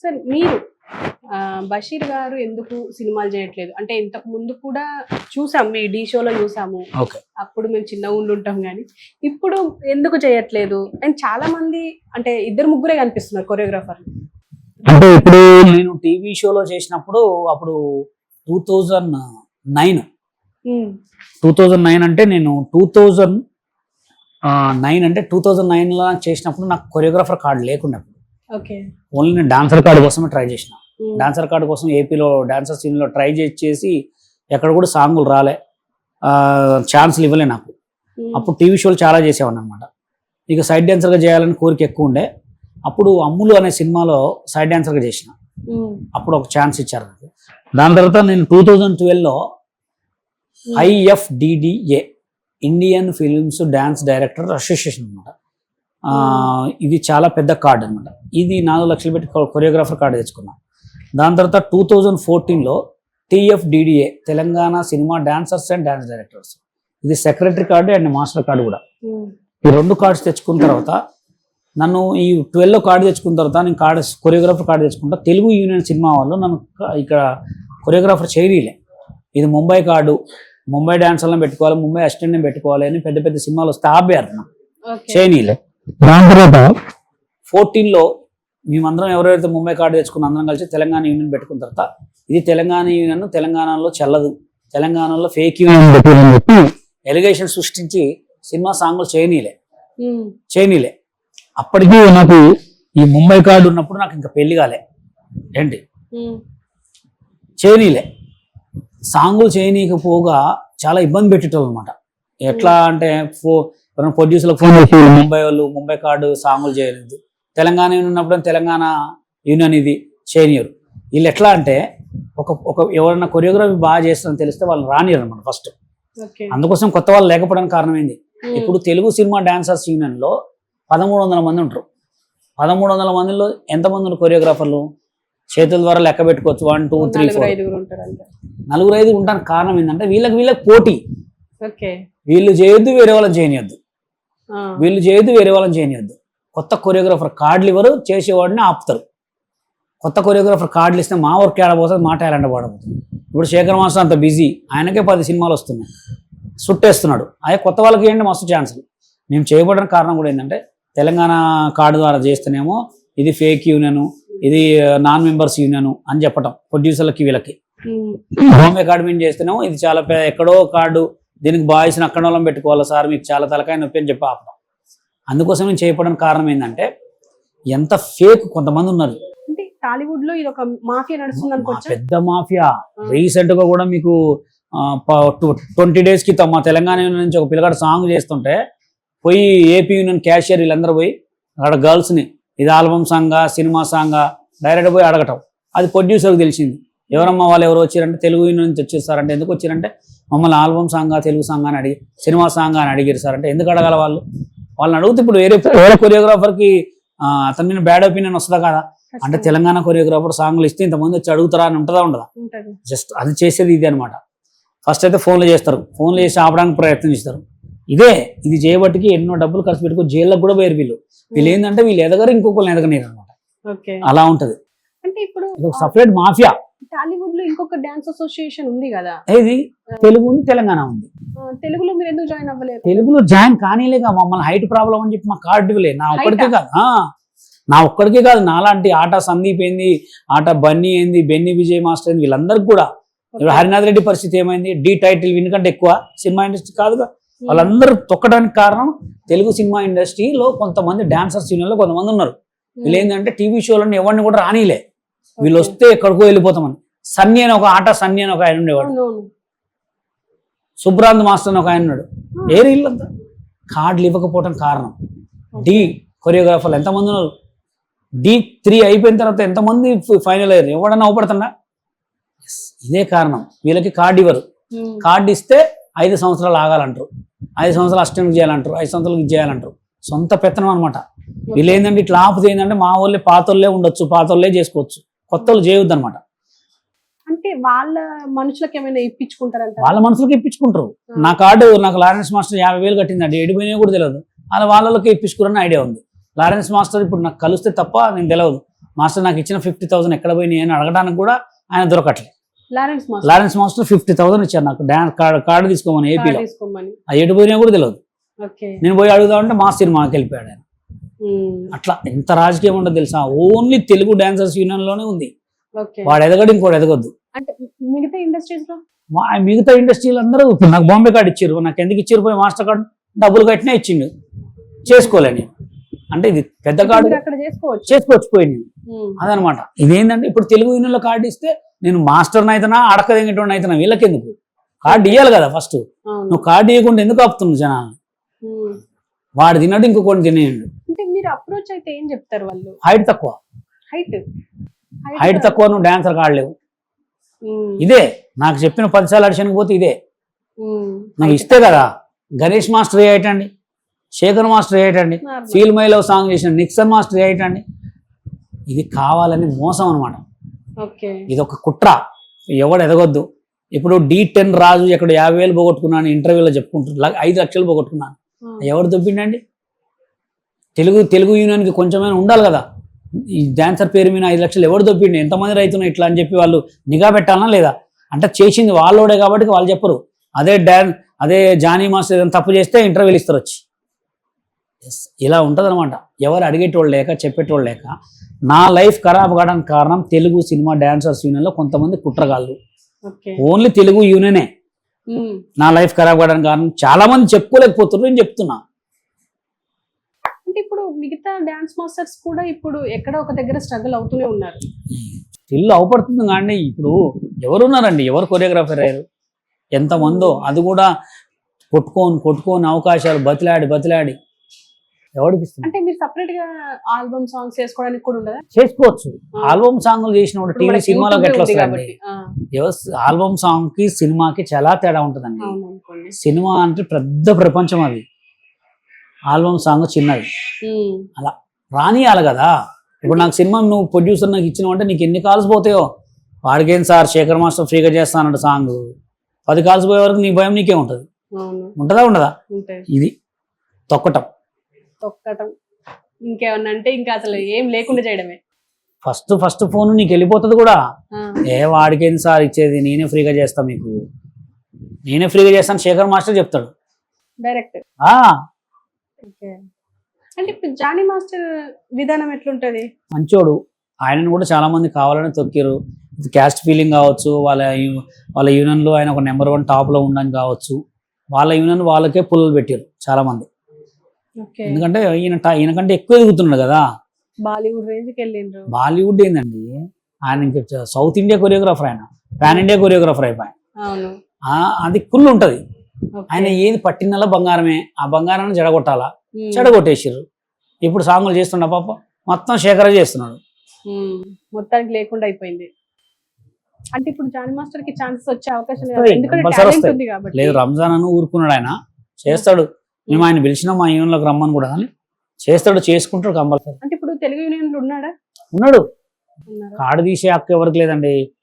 Sir మీరు బషీర్ గారు ఎందుకు సినిమాలు చేయట్లేదు అంటే ఇంతకు ముందు కూడా చూసాం, మీ ఢీ షోలో చూసాము. అప్పుడు మేము చిన్నగా ఉండుంటాం కానీ ఇప్పుడు ఎందుకు చేయట్లేదు? అండ్ చాలా మంది అంటే ఇద్దరు ముగ్గురే కనిపిస్తున్నారు కొరియోగ్రాఫర్. అంటే ఇప్పుడు నేను టీవీ షోలో చేసినప్పుడు అప్పుడు 2009 అంటే నేను 2009 అంటే 2009లో చేసినప్పుడు నాకు కొరియోగ్రాఫర్ కార్డు లేకున్నప్పుడు ఓన్లీ నేను డాన్సర్ కార్డు కోసమే ట్రై చేసిన. డాన్సర్ కార్డు కోసం ఏపీలో డాన్సర్ సీన్లో ట్రై చేసి ఎక్కడ కూడా సాంగులు రాలే, ఛాన్స్లు ఇవ్వలే నాకు. అప్పుడు టీవీ షోలు చాలా చేసేవాడిని అనమాట. ఇక సైడ్ డాన్సర్గా చేయాలని కోరిక ఎక్కువ ఉండే. అప్పుడు అమ్ములు అనే సినిమాలో సైడ్ డాన్సర్గా చేసిన. అప్పుడు ఒక ఛాన్స్ ఇచ్చారు నాకు. దాని తర్వాత నేను 2012లో IFDDA Indian films dance director association అనమాట. ఇది చాలా పెద్ద కార్డు అనమాట. ఇది 4 లక్షలు పెట్టి కొరియోగ్రాఫర్ కార్డు తెచ్చుకున్నాను. దాని తర్వాత 2014లో TFDDA Telangana cinema dancers and dance directors, ఇది secretary card and master card కూడా. ఈ 2 కార్డ్స్ తెచ్చుకున్న తర్వాత నన్ను ఈ 12లో కార్డు తెచ్చుకున్న తర్వాత నేను కొరియోగ్రాఫర్ కార్డు తెచ్చుకుంటా. తెలుగు యూనియన్ సినిమా వాళ్ళు నన్ను ఇక్కడ కొరియోగ్రాఫర్ చేయలే. ఇది ముంబై కార్డు, ముంబై డాన్సర్లను పెట్టుకోవాలి, ముంబై అసిస్టెంట్ని పెట్టుకోవాలి అని పెద్ద పెద్ద సినిమాలు వస్తే ఆపారు చేయనీలే. దాని తర్వాత 14లో మేమందరం ఎవరైతే ముంబై కార్డు తెచ్చుకున్న అందరం కలిసి తెలంగాణ యూనియన్ పెట్టుకున్న తర్వాత ఇది తెలంగాణ యూనియన్ తెలంగాణలో చెల్లదు, తెలంగాణలో ఫేక్ యూనియన్ పెట్టాలని చెప్పి ఎలిగేషన్ సృష్టించి సినిమా సాంగ్లు చేయనీలే. అప్పటికి నాకు ఈ ముంబై కార్డు ఉన్నప్పుడు నాకు ఇంకా పెళ్లి కాలే, ఏంటి చేయనీలే. సాంగులు చేయనీకపోగా చాలా ఇబ్బంది పెట్టేటోళ్ళు అనమాట. ఎట్లా అంటే ప్రొడ్యూసర్లకు ఫోన్ చేసి ముంబై వాళ్ళు ముంబై కార్డు సాంగులు చేయలేదు, తెలంగాణ యూనియన్ ఉన్నప్పుడు తెలంగాణ యూనియన్ ఇది చేయనియరు. వీళ్ళు ఎట్లా అంటే ఎవరైనా కొరియోగ్రఫీ బాగా చేస్తారని తెలిస్తే వాళ్ళు రానియరు అనమాట ఫస్ట్. అందుకోసం కొత్త వాళ్ళు లేకపోవడానికి కారణం ఏంది, ఇప్పుడు తెలుగు సినిమా డాన్సర్స్ యూనియన్లో 1300 మంది ఉంటారు. 1300 మందిలో ఎంతమంది కొరియోగ్రాఫర్లు చేతుల ద్వారా లెక్క పెట్టుకోవచ్చు, 1 2 3 4 4 5 ఉండడానికి కారణం ఏంటంటే వీళ్ళకి పోటీ. వీళ్ళు చేయొద్దు, వేరే వాళ్ళని చేయనియద్దు, వీళ్ళు చేయొద్దు, వేరే వాళ్ళని చేయనియద్దు. కొత్త కొరియోగ్రాఫర్ కార్డులు ఇవ్వరు, చేసేవాడిని ఆపుతారు. కొత్త కొరియోగ్రాఫర్ కార్డులు ఇస్తే మా వర్క్ ఏడబోతుంది, మా టాలెంట్ పడబోతుంది. ఇప్పుడు శేఖర్ మాస్టర్ అంత బిజీ, ఆయనకే 10 సినిమాలు వస్తున్నాయి, సుట్టేస్తున్నాడు. అదే కొత్త వాళ్ళకి ఏంటి మస్తు ఛాన్సులు. మేము చేయబడడానికి కారణం కూడా ఏంటంటే తెలంగాణ కార్డు ద్వారా చేస్తేనేమో ఇది ఫేక్ యూనియన్, ఇది నాన్ మెంబర్స్ యూనియన్ అని చెప్పటం ప్రొడ్యూసర్లకి వీళ్ళకి. హోమ్ అకాడమీ చేస్తేనేమో ఇది చాలా ఎక్కడో కార్డు, దీనికి బాయ్స్ని అక్కడ వాళ్ళని పెట్టుకోవాలి సార్, మీకు చాలా తలకాయ నొప్పి అని చెప్పి ఆపడం. అందుకోసం నేను చేయడానికి కారణం ఏంటంటే ఎంత ఫేక్ కొంతమంది ఉన్నారు. టాలీవుడ్ లో ఇది ఒక మాఫియా నడుస్తుంది అనుకోవచ్చు, పెద్ద మాఫియా. రీసెంట్ గా కూడా మీకు 20 days క్రితం మా తెలంగాణ యూనియన్ నుంచి ఒక పిల్లగాడు సాంగ్ చేస్తుంటే పోయి ఏపీ యూనియన్ క్యాషియర్ వీళ్ళందరూ పోయి అక్కడ గర్ల్స్ని ఇది ఆల్బమ్ సాంగా సినిమా సాంగా డైరెక్ట్ పోయి అడగటం. అది ప్రొడ్యూసర్కి తెలిసింది. ఎవరమ్మా వాళ్ళు ఎవరు వచ్చారంటే తెలుగు యూనియన్ నుంచి వచ్చేస్తారంటే, ఎందుకు వచ్చారంటే మమ్మల్ని ఆల్బమ్ సాంగా తెలుగు సాంగ్ అని అడిగి సినిమా సాంగ్ అని అడిగారు సార్ అంటే, ఎందుకు అడగాల వాళ్ళని అడిగితే ఇప్పుడు వేరే కొరియోగ్రాఫర్కి అతని మీద బ్యాడ్ ఒపీనియన్ వస్తుందా కదా. అంటే తెలంగాణ కొరియోగ్రాఫర్ సాంగ్లు ఇస్తే ఇంతమంది వచ్చి అడుగుతారా అని ఉంటుందా ఉండదా? జస్ట్ అది చేసేది ఇది అనమాట. ఫస్ట్ అయితే ఫోన్లు చేస్తారు, ఫోన్లు చేసి ఆపడానికి ప్రయత్నం చేస్తారు. ఇది చేయబట్టికి ఎన్నో డబ్బులు ఖర్చు పెట్టుకో జైల్లోకి కూడా పోయారు వీళ్ళు ఏంటంటే వీళ్ళు ఎదగరు, ఇంకొకరు ఎదగనేరు అనమాట. అలా ఉంటది. అంటే ఇప్పుడు సపరేట్ మాఫియా. టాలీవుడ్ లో ఇంకొక డాన్స్ అసోసియేషన్ ఉంది కదా, ఇది తెలుగు ఉంది, తెలంగాణ ఉంది. తెలుగులో మీరు ఎందుకు జాయిన్ అవ్వలేదు? తెలుగులో జాయిన్ కానీలేగా, మమ్మల్ని హైట్ ప్రాబ్లం అని చెప్పి మా కార్డు ఇవ్వలే. నా ఒక్కడికే కాదు నాలాంటి ఆట సందీప్ ఏంది, ఆట బన్నీ ఏంది, బెన్నీ విజయ్ మాస్టర్ ఏంది, వీళ్ళందరికీ కూడా. ఇప్పుడు హరినాథ్ రెడ్డి పరిస్థితి ఏమైంది, డి టైటిల్ వినకంటే ఎక్కువ సినిమా ఇండస్ట్రీ కాదుగా. వాళ్ళందరూ తొక్కడానికి కారణం తెలుగు సినిమా ఇండస్ట్రీలో కొంతమంది డాన్సర్స్ యూనియన్లో కొంతమంది ఉన్నారు. వీళ్ళు ఏంటంటే టీవీ షోలను ఎవరిని కూడా రానిలే, వీళ్ళు వస్తే ఎక్కడికో వెళ్ళిపోతామని. సన్నీ అని ఒక ఆట సన్నీ అని ఒక ఆయన ఉండేవాడు, సుబ్రాంత్ మాస్టర్ అని ఒక ఆయన ఉన్నాడు. ఏ వీళ్ళంతా కార్డులు ఇవ్వకపోవడం కారణం. డి కొరియోగ్రాఫర్లు ఎంతమంది ఉన్నారు, D3 అయిపోయిన తర్వాత ఎంతమంది ఫైనల్ అయ్యారు, ఎవడన్నా అవపడుతుందా? ఇదే కారణం. వీళ్ళకి కార్డు ఇవ్వరు, కార్డు ఇస్తే 5 సంవత్సరాలు ఆగాలంటారు, 5 సంవత్సరాలు అసిస్టెంట్ చేయాలంటారు, 5 సంవత్సరాలు చేయాలంటారు. సొంత పెత్తనం అనమాట. వీళ్ళు ఏంటంటే ఇట్లా ఆపుతే ఏంటంటే మా వాళ్ళే పాతోళ్ళే ఉండొచ్చు, పాతోళ్ళే చేసుకోవచ్చు, కొత్త వాళ్ళు చేయొద్దు అనమాట. అంటే వాళ్ళ మనుషులకు ఏమైనా ఇప్పించుకుంటారంట? వాళ్ళ మనుషులకు ఇప్పించుకుంటారు. నా కార్డు నాకు లారెన్స్ మాస్టర్ 50,000 కట్టిందండి, ఎడిపోయినా కూడా తెలియదు. వాళ్ళకి ఇప్పించుకోరని ఐడియా ఉంది. లారెన్స్ మాస్టర్ ఇప్పుడు నాకు కలిస్తే తప్ప నేను తెలియదు. మాస్టర్ నాకు ఇచ్చిన 50,000 ఎక్కడ పోయినాయి అని అడగడానికి కూడా ఆయన దొరకట్లేదు. లారెన్స్ మాస్టర్ 50,000 ఇచ్చారు నాకు డాన్స్ కార్డు తీసుకోమని ఏపీలో. తీసుకోమని. ఆ ఎటు పోయినా కూడా తెలియదు. ఓకే. నేను పోయి అడుగుదామంటే మా సినిమాకి వెళ్ళిపోయాడు ఆయన. అట్లా ఎంత రాజకీయం ఉండదు తెలుసా, ఓన్లీ తెలుగు డాన్సర్స్ యూనియన్ లోనే ఉంది. ఓకే. వాడు ఎదగడు ఇంకోటి ఎదగొద్దు. అంటే మిగతా ఇండస్ట్రీస్ లో మిగతా ఇండస్ట్రీలు అందరూ నాకు బాంబే కార్డు ఇచ్చారు, నాకు ఎందుకు ఇచ్చారు, పోయి మాస్టర్ కార్డు డబ్బులు కట్టినా ఇచ్చిండు, చేసుకోలే నేను. అంటే ఇది పెద్ద కార్డు మీరు అక్కడ చేసుకోవచ్చు పోయి నేను. అదనమాట. ఇదేంటంటే ఇప్పుడు తెలుగు యూనియన్ లో కార్డు ఇస్తే నేను మాస్టర్ని అయితేనా అడక తెంగేటోడిని అయితేనా, వీళ్ళకి ఎందుకు కార్డు ఇవ్వాలి కదా ఫస్ట్. నువ్వు కార్డు ఇవ్వకుండా ఎందుకు ఆపుతున్నావు జనాన్ని? వాడు తిన్నాడు ఇంకొకటి తినేయండు. అంటే మీరు అప్రోచ్ అయితే ఏం చెప్తారు వాళ్ళు? హైట్ తక్కువ, హైట్ తక్కువ, నువ్వు డాన్సర్ కాడలేవు. ఇదే నాకు చెప్పిన 10 సార్లు అడిషన్కి పోతే ఇదే. నువ్వు ఇస్తే కదా గణేష్ మాస్టర్ ఏటండి, శేఖర్ మాస్టర్ ఏటండి, ఫీల్ మై లవ్ సాంగ్ చేసిన నిక్సన్ మాస్టర్ ఏటండి. ఇది కావాలని మోసం అనమాట. ఇది ఒక కుట్ర, ఎవడు ఎదగొద్దు. ఇప్పుడు D10 రాజు ఎక్కడ 50,000 పోగొట్టుకున్నాను ఇంటర్వ్యూలో చెప్పుకుంటున్నాను, 5 లక్షలు పోగొట్టుకున్నాను. ఎవరు దొబ్బిండండి? తెలుగు యూనియన్కి కొంచెమైనా ఉండాలి కదా. ఈ డాన్సర్ పేరు మీద 5 లక్షలు ఎవరు దొబ్బిండి, ఎంతమంది రైతున్నా ఇట్లా అని చెప్పి వాళ్ళు నిఘా పెట్టాలనా లేదా? అంటే చేసింది వాళ్ళోడే కాబట్టి వాళ్ళు చెప్పరు. అదే జానీ మాస్టర్ ఏదైనా తప్పు చేస్తే ఇంటర్వ్యూలు ఇస్తారు వచ్చి. ఇలా ఉంటుంది అనమాట. ఎవరు అడిగేటోళ్ళు లేక చెప్పేటోళ్ళు లేక నా లైఫ్ ఖరాబ్ కావడానికి కారణం తెలుగు సినిమా డాన్సర్స్ యూనియన్లో కొంతమంది కుట్రగాళ్ళు. ఓన్లీ తెలుగు యూనియనే నా లైఫ్ ఖరాబ్ కావడానికి కారణం. చాలా మంది చెప్పుకోలేకపోతున్నారు, నేను చెప్తున్నా. అంటే ఇప్పుడు మిగతా డాన్స్ మాస్టర్స్ కూడా ఇప్పుడు ఎక్కడ ఒక దగ్గర స్ట్రగుల్ అవుతూనే ఉన్నారు. స్టిల్ అవపడుతుంది కానీ ఇప్పుడు ఎవరున్నారండి, ఎవరు కొరియోగ్రాఫర్ అయ్యారు? ఎంతమందో. అది కూడా కొట్టుకోని అవకాశాలు బతిలాడి ఎవరికి ఇస్తుంది? అంటే మీరు సపరేట్ గా ఆల్బమ్ సాంగ్స్ చేసుకోవడానికి కూడా ఉండదా? చేసుకోవచ్చు. ఆల్బమ్ సాంగ్లు చేసినప్పుడు టీవీ సినిమాలోకి ఎట్లా వస్తాయండి? ఆల్బమ్ సాంగ్ కి సినిమాకి చాలా తేడా ఉంటుందండి. సినిమా అంటే పెద్ద ప్రపంచం, అది ఆల్బమ్ సాంగ్ చిన్నది. అలా రానియాలి కదా. ఇప్పుడు నాకు సినిమా నువ్వు ప్రొడ్యూసర్ నాకు ఇచ్చినావు అంటే నీకు ఎన్ని కాల్స్ పోతాయో. వాడికేం సార్ శేఖర్ మాస్టర్ ఫ్రీగా చేస్తానంట సాంగ్, 10 కాల్స్ పోయే వరకు నీ భయం నీకే ఉంటుంది. ఉంటుందా ఉండదా? ఇది తొక్కటం ఇంకేమన్నా అంటే ఇంకా అసలు ఏం లేకుండా చేయడమే. ఫస్ట్ ఫోన్ నీకు వెళ్ళిపోతుంది కూడా. వాడికేం సార్ ఇచ్చేది, నేనే ఫ్రీగా చేస్తా మీకు, నేనే ఫ్రీగా చేస్తాను శేఖర్ మాస్టర్ చెప్తాడు డైరెక్ట్. అంటే ఇప్పుడు జానీ మాస్టర్ విధానం ఎట్లుంటది? మంచోడు. ఆయనను కూడా చాలా మంది కావాలని తొక్కిరు. క్యాస్ట్ ఫీలింగ్ కావచ్చు, వాళ్ళ యూనియన్ లో ఆయన ఒక నెంబర్ 1 టాప్ లో ఉండని కావచ్చు. వాళ్ళ యూనియన్ వాళ్ళకే పుల్లలు పెట్టారు చాలా మంది. ఎందుకంటే ఈయనకంటే ఎక్కువ ఎదుగుతున్నాడు కదా. బాలీవుడ్ రేంజ్కి వెళ్ళిండ్రు. బాలీవుడ్ ఏందండి, ఆయన సౌత్ ఇండియా కొరియోగ్రాఫర్, ఆయన పాన్ ఇండియా కొరియోగ్రాఫర్ అయిపోయి. అది కుళ్ళు ఉంటది. ఆయన ఏది పట్టినలా బంగారమే, ఆ బంగారాన్ని చెడగొట్టాలా, చెడగొట్టేసారు. ఇప్పుడు సాంగులు చేస్తున్నా పాప మొత్తం శేఖర చేస్తున్నాడు. మొత్తానికి లేకుండా అయిపోయింది. అంటే ఇప్పుడు జానీ మాస్టర్ కి ఛాన్సెస్ వచ్చే అవకాశం లేదు. రంజాన్ అని ఊరుకున్నాడు, ఆయన చేస్తాడు. మేము ఆయన పిలిచినా మా యూనియన్లోకి రమ్మని కూడా, కానీ చేస్తాడు, చేసుకుంటాడు కంపల్సరీ. అంటే ఇప్పుడు తెలుగు యూనియన్ ఉన్నాడా? ఉన్నాడు. కార్డు తీసే హక్కు ఎవరికి లేదండి.